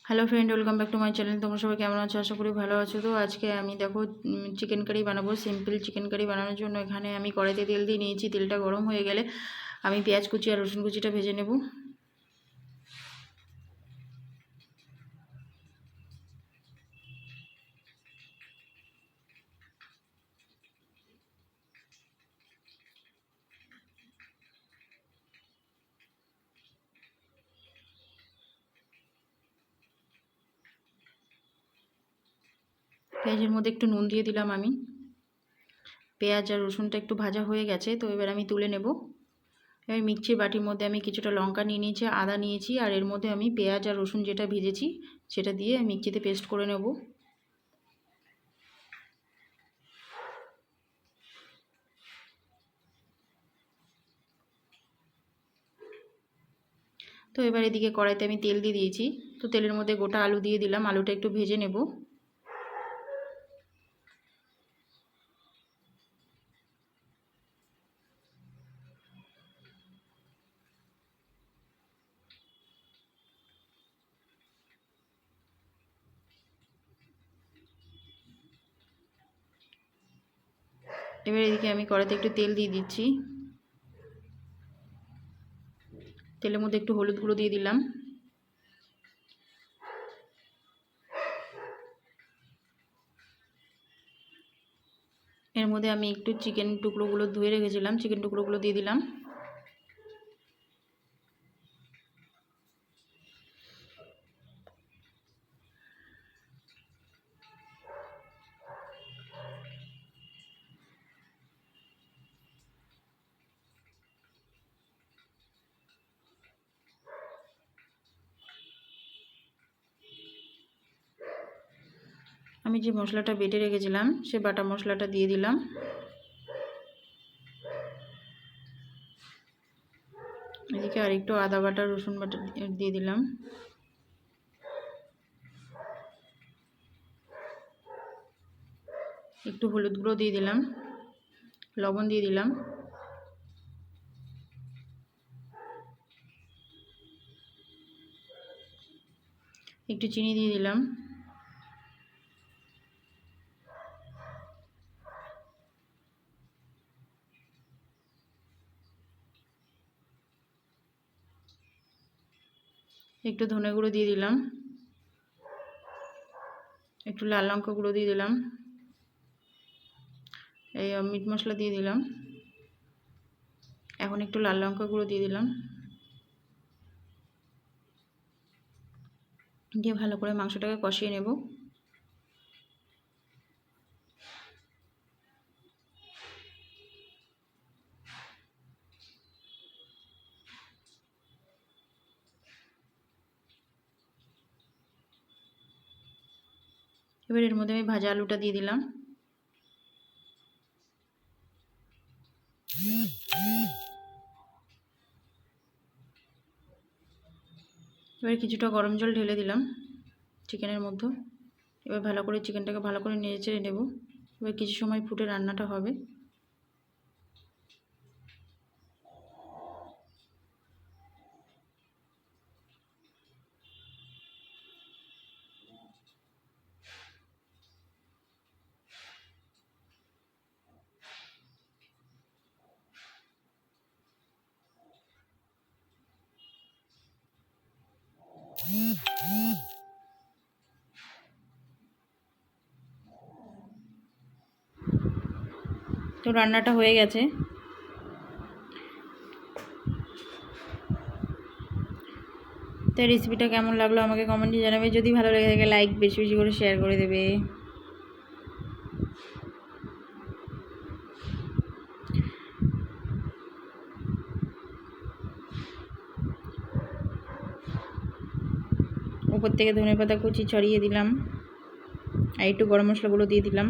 Hello friend, welcome back to my channel. তোমরা সবাই কেমন আছো? আশা করি ভালো আছো। তো আজকে আমি দেখো চিকেন কারি বানাবো। সিম্পল চিকেন কারি বানানোর জন্য এখানে আমি কড়াইতে তেল দিয়ে নিয়েছি। তেলটা গরম হয়ে গেলে আমি পেঁয়াজ কুচি আর রসুন কুচিটা ভেজে নেব। পেঁয়াজের মধ্যে একটু নুন দিয়ে দিলাম আমি। পেঁয়াজ আর রসুনটা একটু ভাজা হয়ে গেছে, তো এবার আমি তুলে নেব। এবার মিক্সির বাটির মধ্যে আমি কিছুটা লঙ্কা নিয়ে নিয়েছি, আদা নিয়েছি, আর এর মধ্যে আমি পেঁয়াজ আর রসুন যেটা ভেজেছি সেটা দিয়ে মিক্সিতে পেস্ট করে নেব। তো এবার এদিকে কড়াইতে আমি তেল দিয়ে দিয়েছি। তো তেলের মধ্যে গোটা আলু দিয়ে দিলাম, আলুটা একটু ভেজে নেব। এবার এদিকে আমি কড়াইতে একটু তেল দিয়ে দিচ্ছি। তেলের মধ্যে একটু হলুদ গুঁড়ো দিয়ে দিলাম। এর মধ্যে আমি একটু চিকেন টুকরোগুলো ধুয়ে রেখেছিলাম, চিকেন টুকরোগুলো দিয়ে দিলাম। আমি যে মশলাটা বেটে রেখেছিলাম সে বাটা মশলাটা দিয়ে দিলাম। এদিকে আর একটু আদা বাটা রসুন বাটা দিয়ে দিলাম। একটু হলুদ গুঁড়ো দিয়ে দিলাম, লবণ দিয়ে দিলাম, একটু চিনি দিয়ে দিলাম। একটু ধনে গুঁড়ো দিয়ে দিলাম, একটু লাল লঙ্কা গুঁড়ো দিয়ে দিলাম, এই মিট মশলা দিয়ে দিলাম। এখন একটু লাল লঙ্কা গুঁড়ো দিয়ে দিলাম, দিয়ে ভালো করে মাংসটাকে কষিয়ে নেব। এবার এর মধ্যে আমি ভাজা আলুটা দিয়ে দিলাম। এবার কিছুটা গরম জল ঢেলে দিলাম চিকেনের মধ্যে। এবার ভালো করে চিকেনটাকে ভালো করে নেড়ে চেড়ে নেব। এবার কিছু সময় ফুটে রান্নাটা হবে। তো রান্নাটা হয়ে গেছে। তো রেসিপিটা কেমন লাগলো আমাকে কমেন্টে জানাবে। যদি ভালো লেগে থাকে লাইক বেশি বেশি করে শেয়ার করে দেবে। উপর থেকে ধনেপাতা কুচি ছড়িয়ে দিলাম, আর একটু গরম মশলাগুলো দিয়ে দিলাম।